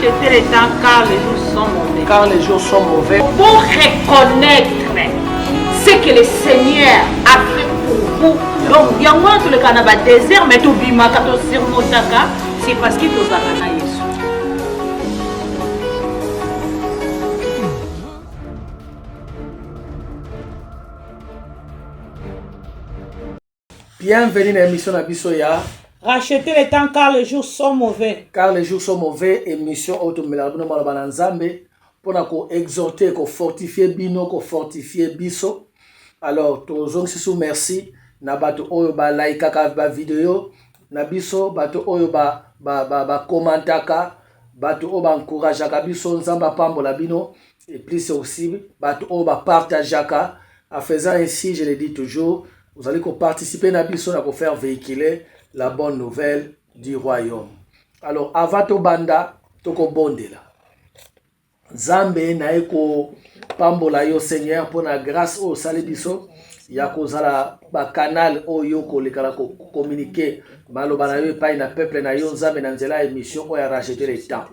Rachetez les temps car les jours sont mauvais. Car les jours sont mauvais. Pour reconnaître ce que le Seigneur a fait pour vous. Donc, il y a moins que le Canada désert, mais tout bima kato sirmotaka, c'est parce qu'il te a Yesu. Bienvenue dans l'émission Nabisoya. Rachetez les temps car les jours sont mauvais. Car les jours sont mauvais. Émission Automelabino Malabananzambe. Pour nous exhorter, pour fortifier Bino, pour fortifier Biso. Alors, tous sous merci. Nabato oyo ba like ka vidéo. Nabiso bato oyo ba commentaka. Bato oyo ba encourageaka biso nzamba pambola bino. Et plus c'est aussi bato oyo ba partageaka. En faisant ainsi, je le dis toujours, vous allez participer à biso pour faire véhiculer la bonne nouvelle du royaume. Alors, avant to banda, toko bondela. Zambe na eko pambola yo Seigneur pour la grâce au sali biso. Ya kozala ba canal oyo kolekala ko communiquer maloba na yo pa na peuple na yo Nzambe na nzela émission oyo racheter les temps.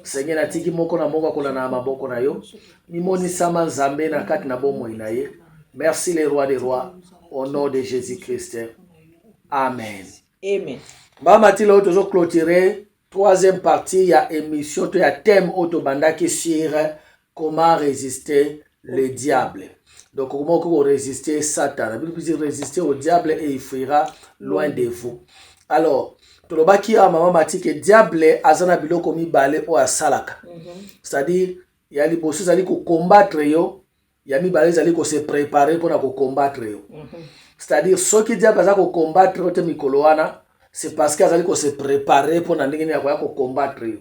Seigneur na tiki moko na moko kola na maboko na yo. Nimoni sama Nzambe na kati na bomo na ye. Merci les rois des rois au nom de Jésus-Christ. Amen. Amen. Mama tilo toujours clôturer troisième partie ya émission to ya thème autobanda qui sur comment résister le diable. Donc comment résister Satan. La Bible dit résister au diable et il fuira loin de vous. Alors, tolobaki a maman mati que diable azana biloko mibale o asalaka. C'est-à-dire il y a liboso zali ko combattre yo, il y a mibale zali ko se préparer pour na ko combattre yo. C'est-à-dire ceux qui diable za ko combattre ote mikoloana, c'est parce que azali ko se préparer pour na ndenge ya ko combattre yo.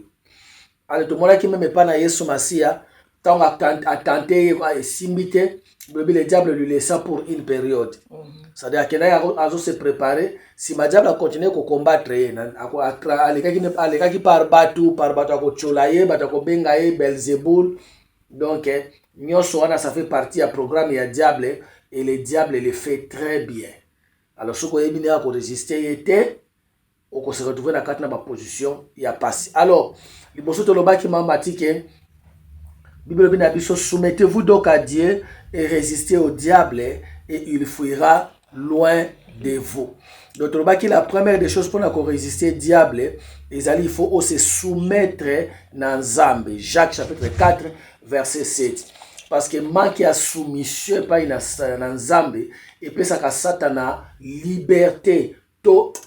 Alors tout le monde qui même pas na Yesu Masia, tant à tenter à simiter, le diable lui laissa pour une période. C'est-à-dire qu'il a se préparer. Si le diable a continué à combattre, il par bateau, à cholaye, à bengaye, Belzéboul. Donc, ça fait partie du programme du diable et le diable le fait très bien. Alors, ce qu'on a bien résister, était, on se retrouve dans la position, il y a passé. Alors, il faut que le qui m'a dit que Bible Binabiso, soumettez-vous donc à Dieu et résistez au diable et il fuira loin de vous. Donc, la première des choses pour nous résister au diable, il faut aussi soumettre dans Zambé. Jacques chapitre 4, verset 7. Parce que manque à soumission pas dans Zambé et puis ça a Satan liberté.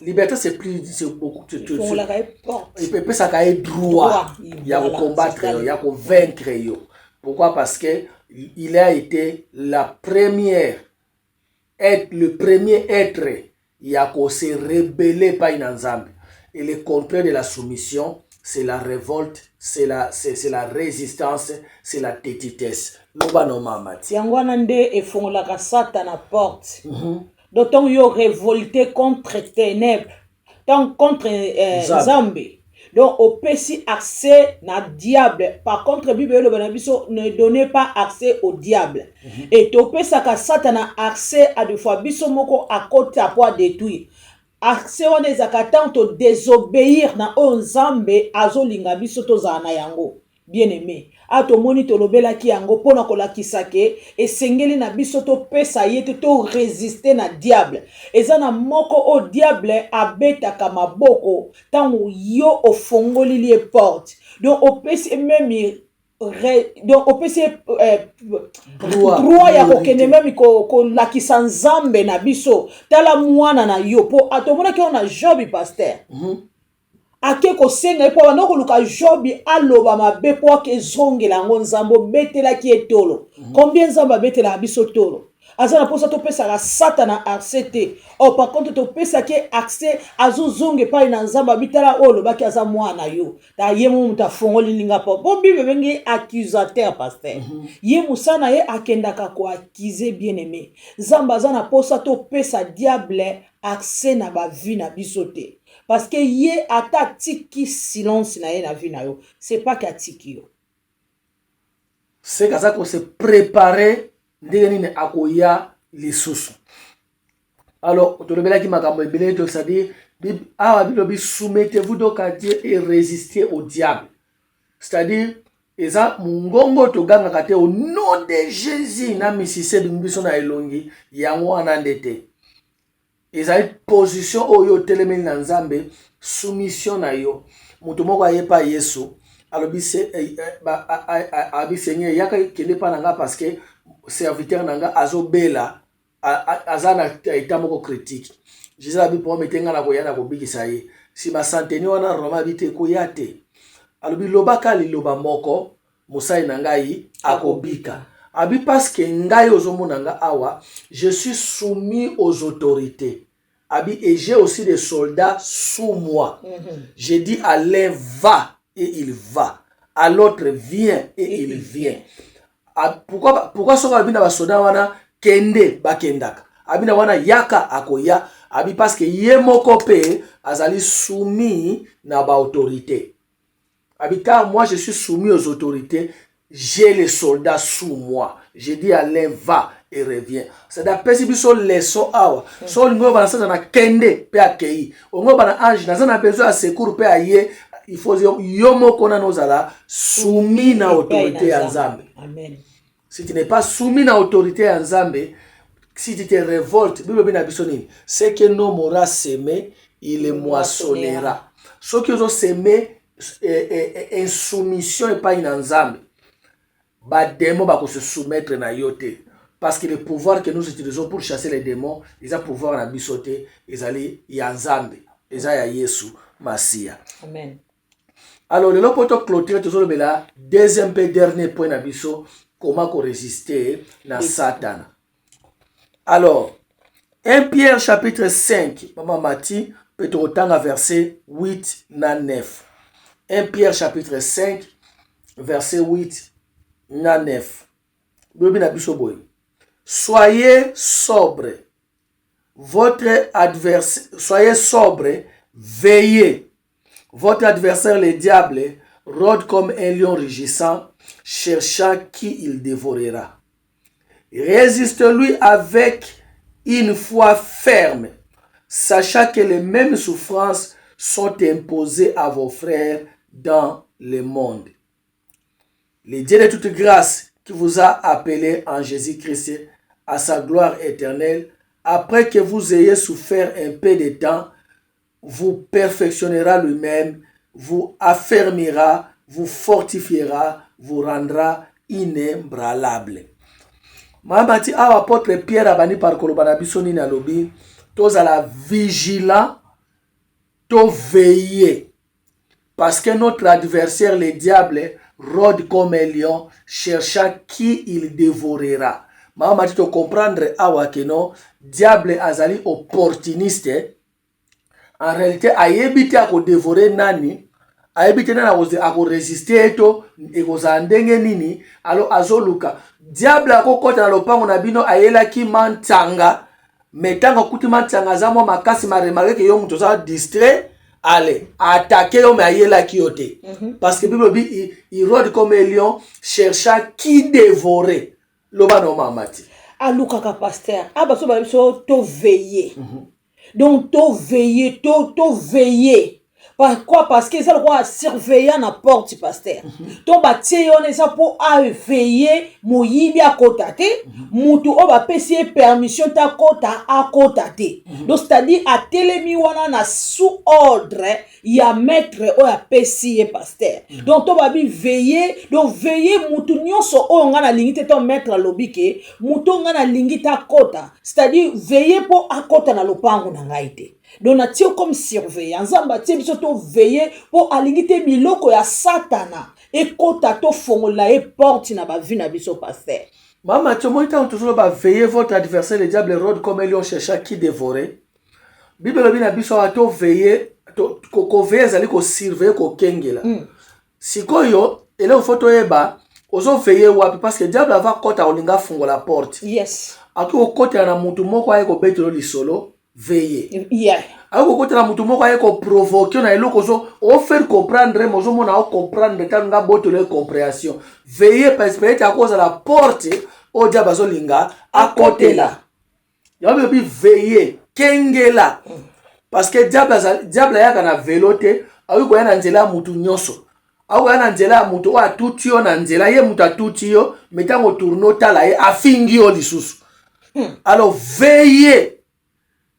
Liberté c'est beaucoup il peut ça a droit il y a combattre il y a vaincre. Pourquoi? Parce que il a été le premier être il a se rebeller pas dans Nzambe. Et le contraire de la soumission, c'est la révolte, c'est la résistance, c'est la tétitesse. Tiangwana nde efongolaka Satan à porte. D'autant yo révolté contre ténèbres, tant contre Nzambe. Donc au PC accès na diable. Par contre Bible ne donnez pas accès au diable. Et au PC ka Satan a accès à des fois biso moko à côté à pouvoir détruire. Accès on les akatanto désobéir na Nzambe azolinga biso tozana yango. Bien aimé. Ato moni to lobela ki yango pona kolakisa ke esengeli na biso to pesa yete to résister na diable. Ezana moko o diable abetaka maboko tango yo ofongoli li porte. Donc o pesi même donc o pesi droit ya kokende même ko lakisa Nzambe na biso tala mwana na yo po ato mona ke on a Job pasteur. Ake ko senga po banoko luka Jobi aloba mabe po ke zongela ngo Nzambo betela ki etolo. Combien Nzamba betela biso tolo? Azana posa to pesa la Satana accepté. Oh par contre to pesa ke accès azo zonge pa na Nzamba bitala olo baki aza mwana yo. Ta yemu muta fongoli linga po. Bon bible bengi accusateur pasteur. Yemu sana ye akendaka ko accuser bien-aimé. Nzamba azana posa to pesa diable accès na ba vie na bisote. Parce que yé ata tiki silence na ye na vie na yo. C'est pas qu'à tiki yo. C'est comme ça qu'on se préparer ndenge akoya les sous. Alors, on te le qui m'a dit, c'est-à-dire, soumettez-vous donc à Dieu et résistez au diable. c'est-à-dire eza mungongo toganga kate au nom de Jésus na misise bimbiso na elongi yango wana ndete eza position oyo telemeli na Nzambe soumission na yo mutu moko ayepa Yesu alobi se abi Seigneur yaka kende pa nanga parce que serviteur nanga azobela azana état moko critique Jésus abi pour metenga na koyana ko bikisa ye si ma santeni wana Roma bite koyate alobi lobaka liloba moko mosai na ngai akobika abi parce que ngai ozomona nga awa je suis soumis aux autorités abi et j'ai aussi des soldats sous moi. J'ai dit à l'un va et il va, à l'autre viens et il vient. Pourquoi soka abi na ba soda wana kende bakendaka abi na wana yaka akoya abi parce que ye moko pe azali soumis na ba autorité. Car moi je suis soumis aux autorités, j'ai les soldats sous moi. J'ai dit à l'un va et revient. C'est d'après si biso leçon awa. So lingo bana sa na kende pe akei. Ongo bana ange na na besoin à secours pe aye. Il faut yo moko na nozala soumis na autorité ya Nzambe. Amen. Si tu n'es pas soumis na autorité ya Nzambe, si tu te révoltes, Bible bina biso nini? Ce que l'homme aura semé, il le moissonnera. Ce qui ont semé insoumission et pas une Nzambe. Ba démon ba ko se soumettre na yote parce que le pouvoir que nous utilisons pour chasser les démons, ils ont pouvoir na bisoté, ils allaient ya Nzambe, ils ya Yesu Masia. Amen. Alors le poto clôturer toujours le là deuxième et dernier point na biso comment qu'on résister na Satan. Alors 1 Pierre chapitre 5 maman Mati peut autant à verset 8 na 9. 1 Pierre chapitre 5 verset 8 na 9. Soyez sobre. Votre adversaire, soyez sobre, veillez. Votre adversaire, le diable, rôde comme un lion rugissant, cherchant qui il dévorera. Résistez-lui avec une foi ferme, sachant que les mêmes souffrances sont imposées à vos frères dans le monde. Le Dieu de toute grâce qui vous a appelé en Jésus-Christ à sa gloire éternelle, après que vous ayez souffert un peu de temps, vous perfectionnera lui-même, vous affermira, vous fortifiera, vous rendra inébranlable. Mamati a apôtre Pierre abani par kolobana bisoni na lobi, tous à la vigilant, to veiller, parce que notre adversaire le diable rôde comme un lion, cherchant qui il dévorera. Maman dit de comprendre awa que non, diable azali opportuniste. En réalité, ayebite à dévorer nani, ayebite nana à résister eto, et aux andenge nini, alors azoluka. Diable a kokota na lopango na bino ayela ki mantanga, metanga kuti mantanga zamo makasi ma remarque que yo muto za distrait. Allez, attaquer l'homme à yéla kiote. Parce que Bible dit, il rôde comme un lion, cherchant qui dévorer. L'homme non mamati. Alouka pasteur. Ah bah so to veiller. Donc to veiller, to veiller. Pourquoi? Parce que ça doit surveiller na porte pasteur. To batie on est ça pour veiller moyibi à kotate, mutu o ba pesi permission ta kota à kotate. Donc c'est-à-dire à telemi wana na sous ordre ya maître o ya pesi pasteur. Donc to ba bi veiller, donc veiller mutu nyonso o nga na lingite to maître lobike, mutu nga na lingita kota. C'est-à-dire veiller pour à kota na lopango na ngaite. Donc na tio comme surveillant nzamba tie biso to veiller pour aligiter biloko ya satana et kota to fongola et porte na ba vie na biso pasteur. Maman tu monta toujours ba veiller votre adversaire le diable rôde comme un lion cherchant qui dévorer. Bible bi na biso a to veiller ko veiller zali ko surveiller ko kengela. Sikoyo ele photo eba ozo veiller wapi parce que diable va kota olinga fongola porte. Yes. Ako kota na mutu moko aye ko betelo lisolo. Veiller. Yeah. Ako kote na mutu moko ayeko provoquer na eloko zo o faire comprendre mozo mona o comprendre tanga boto le compréhension. Veiller parce que à cause de la porte o diable zo linga à côté là. Ya bi veiller kengela. Parce que diable yaka na velote ayiko yana nzela mutu nyoso. Awa na nzela ya mutu wa tuti yo na nzela ye mutu atuti yo metango tourno tala ye afingi yo lisusu. Alors veillez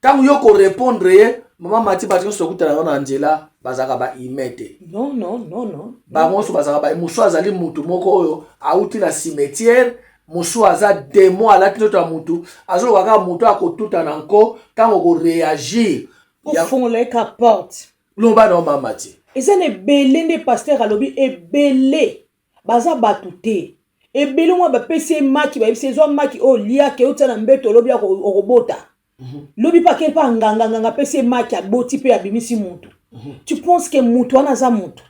tango yo ko répondre ye mama Mati batiko sokutana na nzela bazaka ba imete. Non. Bango so bazaka ba musu azali mutu moko oyo auti na cimetière musu aza démon alati nzoto ya mutu azolo kaka mutu akotuta na nko tango ko réagir au fond les porte loba na mama Mati. Eza ne belende pasteur alobi ebele baza batute ebele mwa ba pese maki ba saison maki o lia ke utana mbeto lobi ya robota lobi pa ke pa nganga pese maki aboti pe abimisi mutu. Tu penses que mutu wana za mutu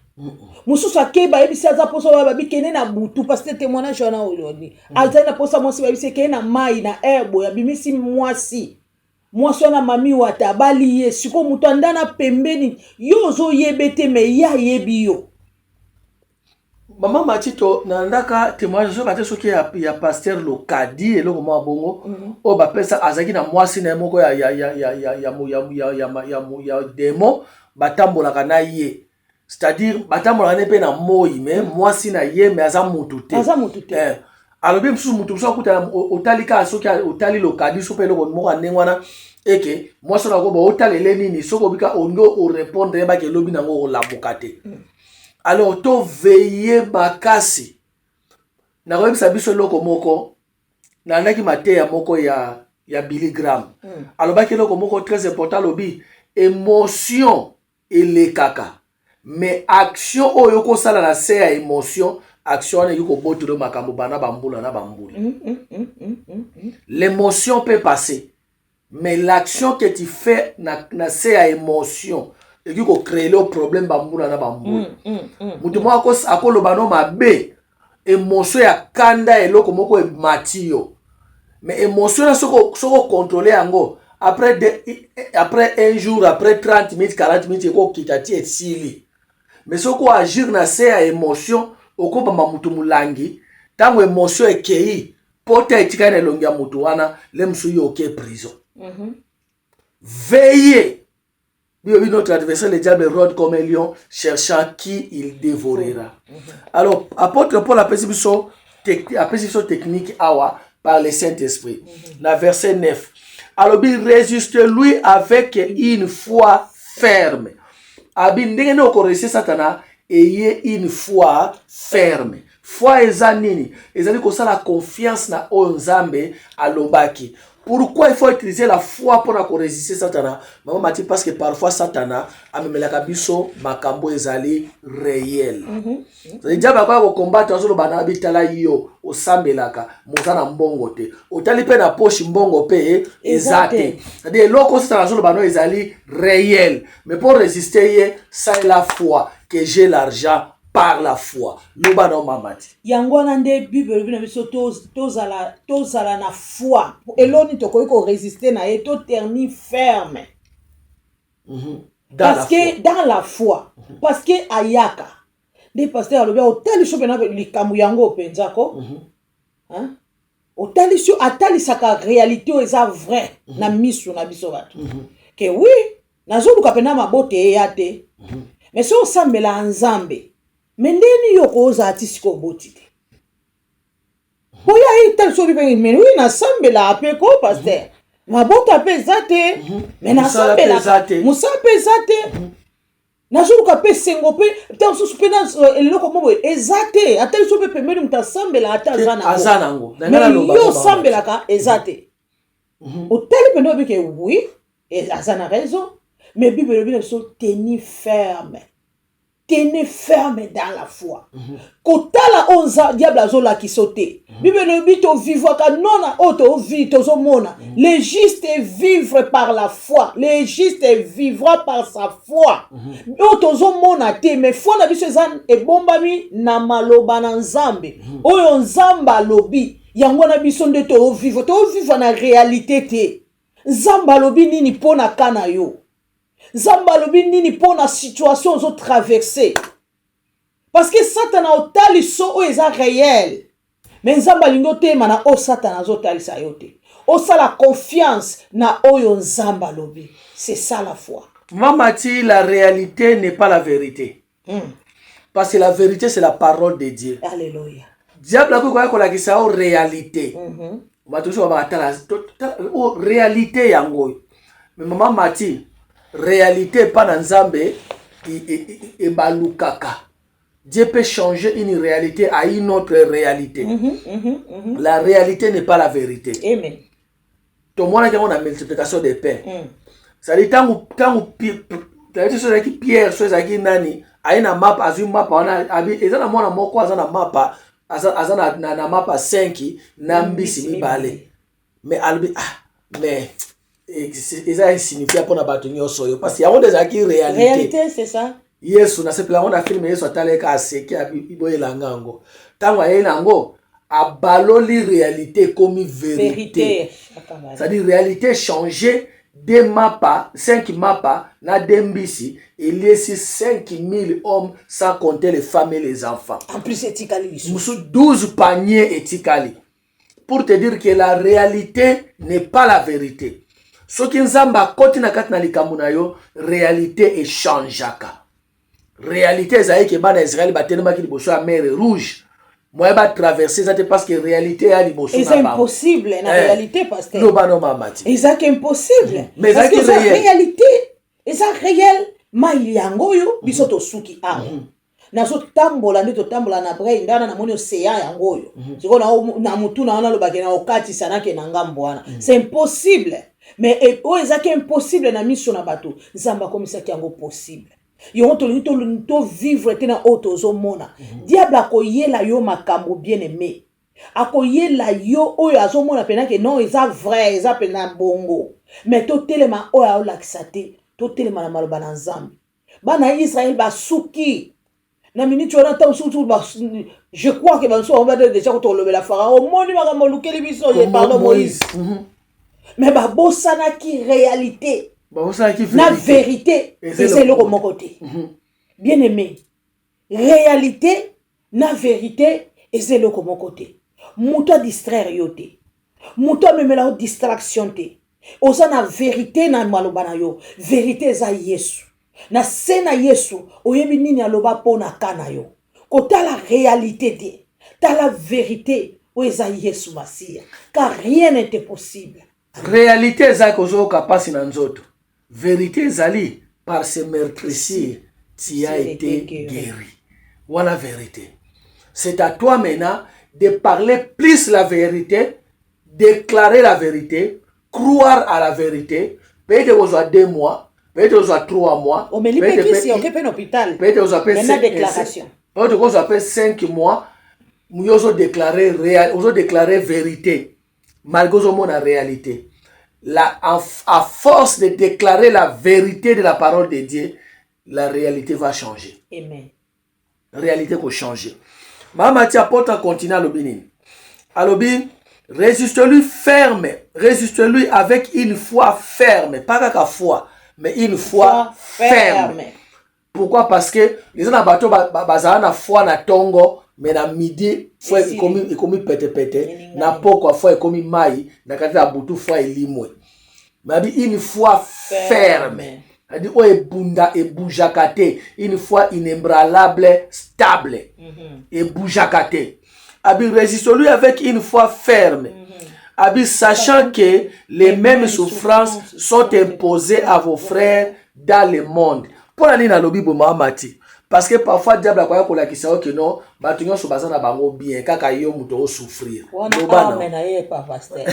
mususu akeba ebisi aza poso ba bikene na butu parce que témoignage wana aujourd'hui alta na posa mwasi ba bisi ke na mai na herbo ya bimisi mwasi wana mami wata bali ye siko mutu andana pembeni yo zo yebete me ya yebi yo. Mama Matito na ndaka témoignage so bateso ki ya pasteur Lokadi eloko mwa bongo o ba pesa azaki na mwasi na moko ya démon batambolaka na ye. C'est-à-dire batambolaka ne pe na moi mais mwasi na ye mais aza mutu te. Alors bien musu mutu so kuta otalika so ki otali Lokadi so pe eloko moko ndengwana eke mwasi na ko ba otalele nini soko bika ondo o répondre ba ke lobi na ngo la bokate. Alors to veiller makasi na koyebisa biso loko moko na ndaki mateya moko ya Billy Graham. Alobaki loko moko très important lobi émotion elekaka mais action oyo ko sala na se ya émotion action ne yuko botulo makambo bana bambula na bambula. L'émotion peut passer mais l'action que tu fais na se ya émotion et qui créer le problème bambula na bambula. Mutu mo akoloba no mabe émotion ya kanda eloko moko e matio mais émotion na soko contrôler yango après un jour après 30 minutes 40 minutes ko kitati et sili mais soko agir na se ya émotion oko bamba mutu mulangi tango émotion ekei pota etikana elongia mutu wana le msuyi oke prison. Veillez. Notre adversaire, le diable, rôde comme un lion, cherchant qui il dévorera. Alors, apôtre Paul a une technique awa par le Saint-Esprit. La verset 9. Alors, il résiste lui avec une foi ferme. Abi ndenge no korese satana ayez une foi ferme. Foi ezanini, ezali ko sala confiance na onzambe alobaki. Pourquoi il faut utiliser la foi pour résister Satana? Maman m'a dit parce que parfois Satana a même la kabiso makambo ezali réel. C'est déjà bakwa ko combattre sur le bana bitala yo o sambelaka mozana mbongo te. Otali pe na poche mbongo pe ezate. C'est-à-dire loko Satana sur le bana ezali réel. Mais pour résister ça est la foi que j'ai l'argent par la foi. Loba no mamati. Yangwana nde Bible bina biso tozala na foi. Eloni tokoki ko résister na ye to terni ferme. Parce que dans la foi. Parce que ayaka. Des pasteurs alobi otali so bena likamu yango penzako. Hein? Otali so atali saka réalité eza vrai na misu na biso bato. Que oui, nazoluka pena mabote ya te. Mais so sambela nzambe. Mais ndeni yoko oza atisiko botite. Boya ital so bipe mais oui na sambela apeko pasteur. Mabota pe zate. Mais na sambela musa pe zate. Na zuluka pe sengo pe tant so supena eloko mobo ezate atal so pe pemeli muta sambela azanango. Mais yo sambela ka ezate. Otel pe no bike oui et azana raison mais Bible bien so tenir ferme. Tenez ferme dans la foi. Kotala onza diable azola ki sauté. Bible no bito vivre ka nona auto vie tozo mona. Le juste vivre par la foi. Le juste vivra par sa foi. Tozo mona te mais foi na biso zan e bombami na maloba na nzambe. Oyo nzamba lobi yango na biso nde to vivre na réalité te. Nzamba lobi nini pona kana yo. Zambalobi nini pour la situation ont traversé. Parce que Satan a otali so eza réel. Mais Zambalingo te mana o Satan a otali sa yote. O sa la confiance na oyo Zambalobi. C'est ça la foi. Mamati, la réalité n'est pas la vérité. Parce que la vérité, c'est la parole de Dieu. Alléluia. Diable a dit que c'est réalité. Réalité yango. Mais maman Mati, réalité pas dans Nzambe et balukaka. Dieu peut changer une réalité à une autre réalité. La réalité n'est pas la vérité. Amen. Tout le monde a une multiplication des pains. Ça dit tant Pierre, soit nani, a une map, a une map, et ça n'a pas moko, a une map, a map 5, nambisi mi balé. Mais albi mais ils ont signifié pour na batunyo soyo parce qu'il y a des acquis réalité. Réalité, c'est ça. Yesu na se plan on a filmé Yesu ataleka aseki iboyela ngango. Tango ayela ngo abaloli réalité comme vérité. C'est-à-dire réalité changée des mapas, 5 mapas na dembisi, il y a 5000 hommes sans compter les femmes et les enfants. En plus c'est tikali. 12 paniers et tikali. Pour te dire que la réalité n'est pas la vérité. Ce qui nzamba koti na kati na likambo na yo, réalité échangeaka. Réalité ezali ke bana Israël batelema ki liboso ya mer rouge. Moi ba traverser ça parce que réalité ya liboso na ba. C'est impossible na réalité pasteur. No ba no mamati. C'est impossible. Mais parce que c'est réalité, c'est réel. Ma yango yo biso to suki a. Na so tambola nde to tambola na brain ndana na moni océan yango yo. Siko na mutu na ona lo bakena okati sana ke na ngambo wana. C'est impossible. Mais c'est impossible na mission na bato. Nzamba comme ça ki yango possible. Yo to vivre tena otozo mona. Diable akoyela yo makambo bien aimé. Akoyela yo oyo azomona pena ke non eza vrai, eza pena bongo. Mais to telema oyo olaksate, to telema na maloba na Nzambe. Bana Israël ba suki. Na minute on entend surtout je crois que banso on va déjà ko to lobela pharaon moni makambo lukeli biso ye pardon Moïse. Mais ba bosana ki réalité. La vérité, c'est le mon côté. Bien aimé, réalité, la vérité, et c'est le mon côté. Mouto distraire yote. Mouto me la distraction te. Osa na vérité na malobana yo. Vérité za Yesu. Na sena Yesu, oyebi nini aloba po na kana yo. Kota la réalité te. Ta la vérité, oza Yesu Masia. Car rien n'était possible. Réalité za kozo kapasi na nzoto. Vérité zali, par ce meurtrissure, tu as été guéri. Voilà la vérité. C'est à toi maintenant de parler plus la vérité, déclarer la vérité, croire à la vérité. Peut-être que vous avez 2 mois, peut-être que vous avez 3 mois. On me dit que si on est un hôpital, peut-être que vous avez 5 déclaration. Peut-être que vous avez 5 mois, vous avez déclaré vérité, malgré la réalité. À force de déclarer la vérité de la parole de Dieu, la réalité va changer. Amen. La réalité va changer. Maman tia porte continue à l'obéir. À l'obéir, résiste-lui ferme. Résiste-lui avec une foi ferme. Pas qu'à foi, mais une foi ferme. Pourquoi? Parce que les gens bateau bazana foi na tongo. Mais na midi, foi comme pete na poko foi comme mai na kata butu foi limwe. Mais une foi ferme. Adi o ebunda e boujakate, une foi inébranlable, stable. Et boujakate. Abi résiste-lui avec une foi ferme. Abi sachant que les mêmes souffrances sont imposées à vos frères dans le monde. Pour la nina lobi bo mamati. Parce que parfois diable a quoi la question que non batunyo so bazana bango bien kaka yo muto souffrir. Wana amen aye pa pasteur.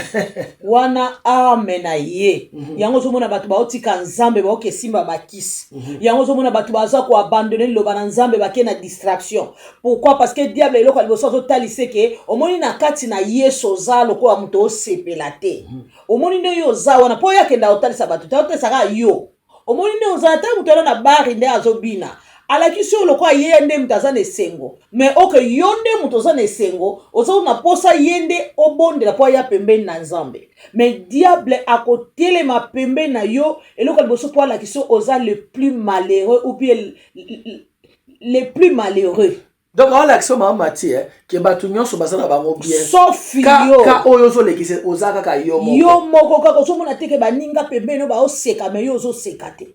Wana amen aye. Yango zo mona batu ba otika Nzambe ba okesimba bakisi. Yango zo mona batu baza ko abandonner lo bana Nzambe ba ke na distraction. Pourquoi? Parce que diable eloko aliboso to talise ke omoni na kati na Yesu za loko wa muto osepela te. Omoni ne yo za wana po ya kenda otalisa batu ta otesaka yo. Omoni ne ozata muto na bari nde azobina. Alaki sur le quoi yende mutazane sengo mais oke yonde mutozane sengo ozo na posa yende obonde la poya pembeni na Nzambe mais diable a côté ma pembeni na yo et le boso pour la question oza le plus malheureux ou bien le plus malheureux Donc on l'action maman Mati que batu nyonso basala bango bien sauf yo ka oyo zo lekise ozaka ka yo moko kaka ozomona te ke baninga pembeni ba oseka me yo ozoseka te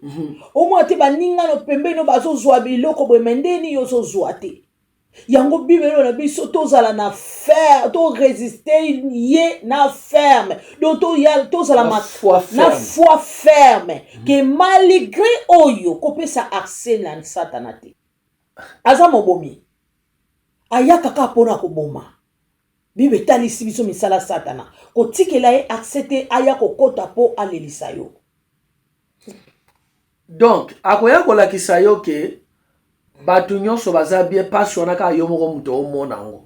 omona te baninga no pembeni bazozwa biloko boye mendeni yo ozozwa te yango bibelo na biso tozala na fer to résister ye na ferme donc tozala na foi ferme que malgré oyo kopesa accès na satana te aza mobomi ayaka kaka mpona koboma bible etalisi biso misala satana kotikela ye accepte aya kokota mpo alelisa yo donc akoya kolakisa yo ke bato nyonso baza bien pasi wana kaka yo moko moto omona yango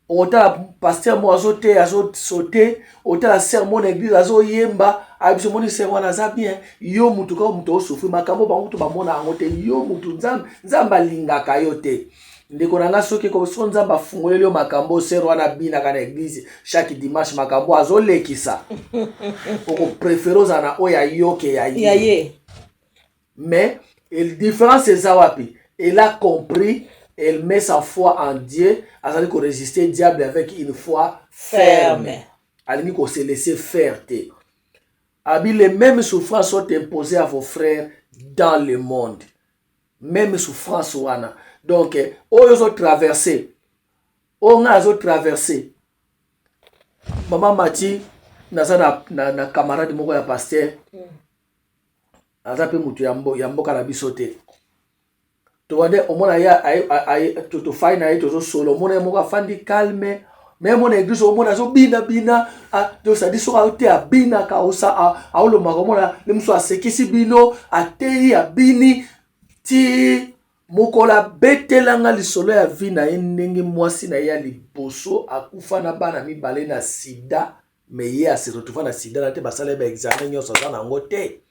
otala paster mo azosote otala sermon na église azoyemba abiso moni ser wana aza bien yo mutu kaka moto osufri makambo bango to bamona yango te yo mutu nzambe alingaka yo te ndeko na nga soki so nzambe afungoleli yo makambo ser wana binaka na église chaque dimanche makambo azolekisa okoprefere ozala na oyo ayoke ya ye mais la différence est zawapi. Elle a compris, elle met sa foi en Dieu, elle a dit qu'on résistait diable avec une foi ferme. Elle a dit qu'on se laissait faire. Les mêmes souffrances sont imposées à vos frères dans le monde. Même souffrances wana. Donc, ils ont traversé. On a traversé. Maman Mati, na camarade moko ya pasteur. Aza pe mutu ya mboka na biso te to wande omona ya to fai na to solo omona moko afandi calme mais mona église omona zo bina to ça dit so te abina ka osa aolo makomona le muso asekisi bino atei abini ti mokola betelanga lisolo ya vina ndenge mwasi na ya liboso akufa na bana mibale na sida mais ye a se retrouver na sida na te basala ba examen nyonso za na ngote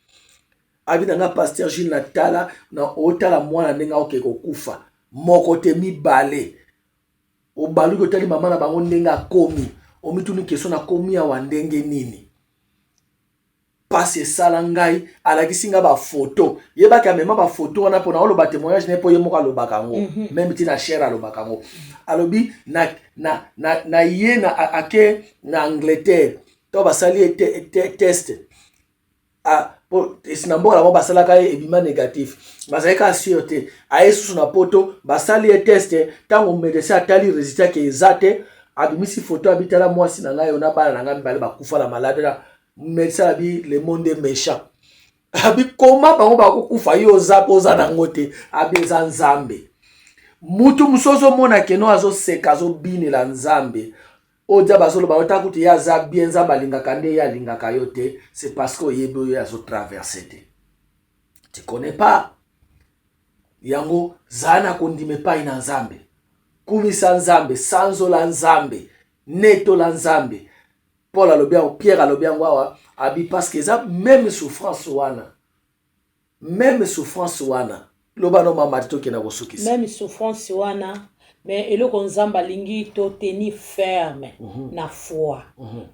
abina nga pasteur Gilles Natala na otala mwana ndenga oke kokufa moko te mibale obalu ko tali mama na bango ndenga komi omituni keso na komi ya wandenge nini passe sala ngai alakisi nga ba photo yebaka mema ba photo wana pona oloba témoignage ne po yemoka lobaka ngo même ti na share alobaka ngo alobi na ye na ake na Angleterre to basali test sinamboka la basalaka ebima négatif bazalika sûr te ayesusu na poto basali test tango médecin atali résultat ke ezate abimisi photo abitala mwasi na ngai ona bana na ngai bale bakufa la malade la médecin abi le monde est méchant abi koma bango bakufa yo zapoza na ngote abi eza nzambe mutu musozo mona keno azoseka azobinela nzambe odia basolo ba otakuti ya za bien za balingaka nde ya lingaka yo te c'est parce que yebo ya zo traverser te tu connais pas yango zana kondime pa ina nzambe kumisa nzambe sanzo la nzambe neto la nzambe Paul alobia Pierre alobia ngwa abi parce que ça même souffrance wana loba no mama to kena kosukisa même souffrance wana mais eloko nzamba lingi to tenir ferme na foi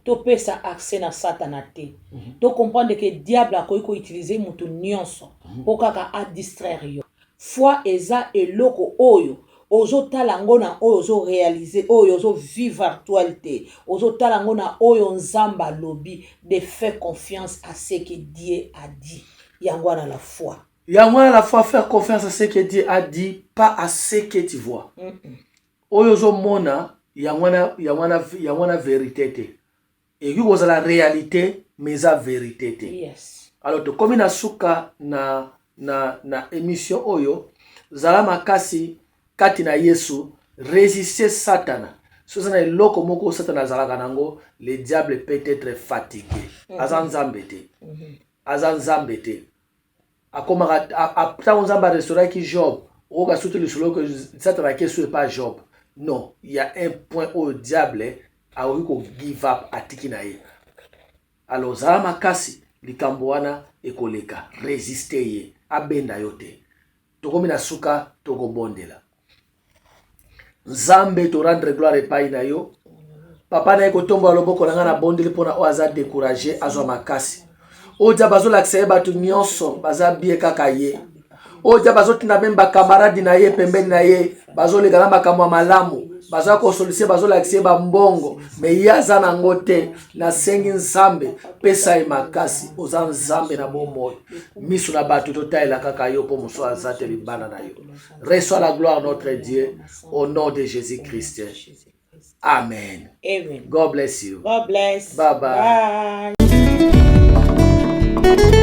to pesa accès na satana te to comprendre que diable a ko utiliser mutu nyonso po kaka a distraire yo foi eza eloko oyo ozo talango na oyo ozo réaliser oyo ozo vivre actualité ozo talango na oyo nzamba lobi de faire confiance à ce que Dieu a dit yango na la foi. Yango la foi faire confiance à ce que Dieu a dit, pas à ce que tu vois. Oyozo mona yangwana vérité te. Et you was la réalité mais la vérité te. Yes. Alors to komi na suka na émission oyo zala makasi kati na Yesu résister Satana. Sozana eloko moko Satana zalaka nango le diable peut être fatigué. Azanzambe te. Azanzambe te. Akomaka apta onzamba restaurant qui Job. Oka soute le solo que Satana qui soit pas Job. Non, il y a un point où le diable a eu qu'on give up à tikinaye. Alors zala makasi likambo wana ekoleka résister ye abenda yote. Tokomi na suka tokobondela. Nzambe to rendre gloire epai na yo. Papa na ekotomba loboko na nga na bondeli pona o aza décourager azwa makasi. Odia bazola kisa bato nyonso baza bien kaka ye. oja bazotinda meme bakamaradi na ye pembeni na ye bazolega na makambo ya malamu baza kosolise bazolakisa ye bambongo me ye aza nango te. Nasengi nzambe pesa ye makasi oza nzambe na bomoi miso na bato totalela kaka yo mpo moso aza te libanda na yo. Reçois la gloire notre Dieu au nom de Jésus-Christ. Amen. Amen. God bless you. God bless. Bye bye. Bye.